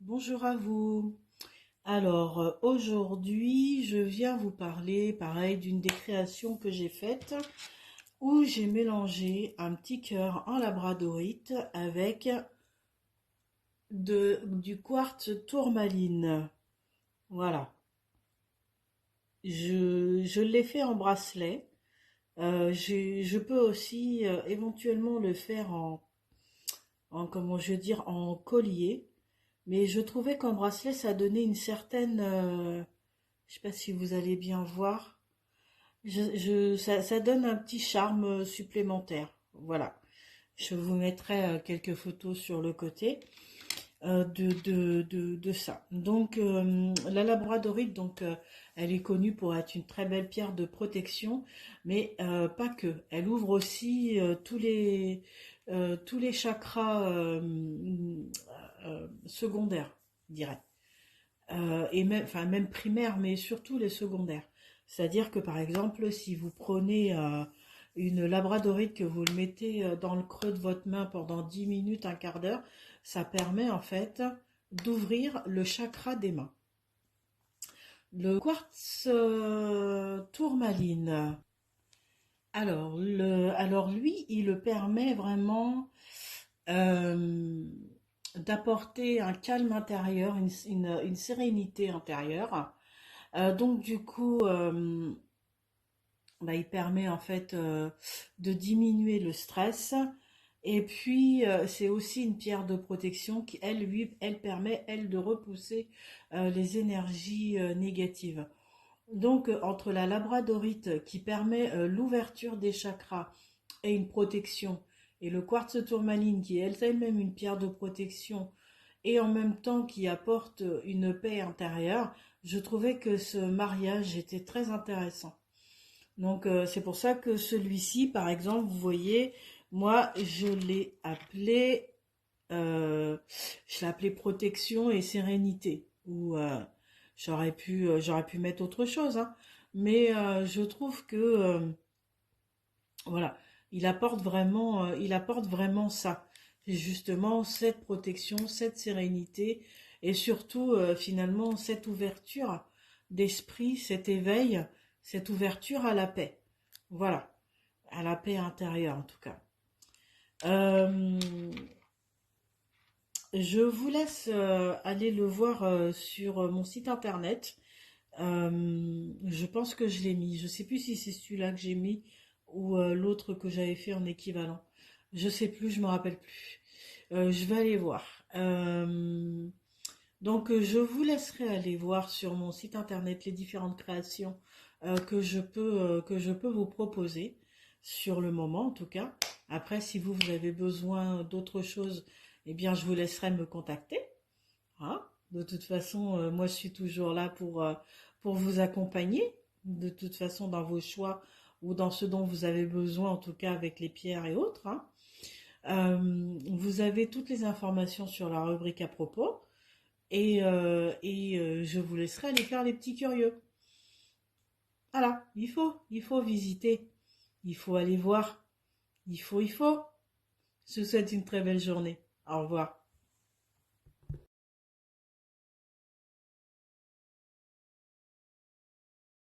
Bonjour à vous. Alors, aujourd'hui, je viens vous parler, pareil, d'une des créations que j'ai faites, où j'ai mélangé un petit cœur en labradorite avec du quartz tourmaline. Voilà. Je l'ai fait en bracelet. Je peux aussi éventuellement le faire comment je veux dire, en collier. Mais je trouvais qu'en bracelet, ça donnait une certaine, je sais pas si vous allez bien voir. Ça donne un petit charme supplémentaire. Voilà. Je vous mettrai quelques photos sur le côté de ça. Donc, la labradorite, donc, elle est connue pour être une très belle pierre de protection, mais pas que. Elle ouvre aussi tous les chakras secondaires, je dirais. Et même, enfin, même primaires, mais surtout les secondaires. C'est-à-dire que par exemple, si vous prenez une labradorite que vous le mettez dans le creux de votre main pendant 10 minutes, un quart d'heure, ça permet en fait d'ouvrir le chakra des mains. Le quartz tourmaline. Alors lui, il le permet vraiment euh, d'apporter un calme intérieur, une sérénité intérieure. Donc du coup, bah, il permet en fait de diminuer le stress. Et puis c'est aussi une pierre de protection qui, elle permet elle de repousser les énergies négatives. Donc entre la labradorite qui permet l'ouverture des chakras et une protection, et le quartz tourmaline qui est elle-même une pierre de protection et en même temps qui apporte une paix intérieure, je trouvais que ce mariage était très intéressant. Donc c'est pour ça que celui-ci, par exemple, vous voyez, moi euh, je l'ai appelé protection et sérénité. Ou j'aurais pu mettre autre chose, hein. Mais je trouve que voilà, il apporte vraiment ça. C'est justement cette protection, cette sérénité et surtout finalement cette ouverture d'esprit, cet éveil, cette ouverture à la paix. Voilà, à la paix intérieure en tout cas. Euh, je vous laisse aller le voir sur mon site internet. Je pense que je l'ai mis. Je sais plus si c'est celui-là que j'ai mis ou l'autre que j'avais fait en équivalent. Je sais plus, je me rappelle plus. Je vais aller voir. Donc je vous laisserai aller voir sur mon site internet les différentes créations que je peux vous proposer sur le moment en tout cas. Après, si vous avez besoin d'autre chose, eh bien je vous laisserai me contacter. Hein. De toute façon, moi je suis toujours là pour vous accompagner, de toute façon dans vos choix ou dans ce dont vous avez besoin, en tout cas avec les pierres et autres. Hein. Vous avez toutes les informations sur la rubrique à propos et je vous laisserai aller faire les petits curieux. Voilà, il faut visiter, il faut aller voir, il faut. Je vous souhaite une très belle journée. Au revoir.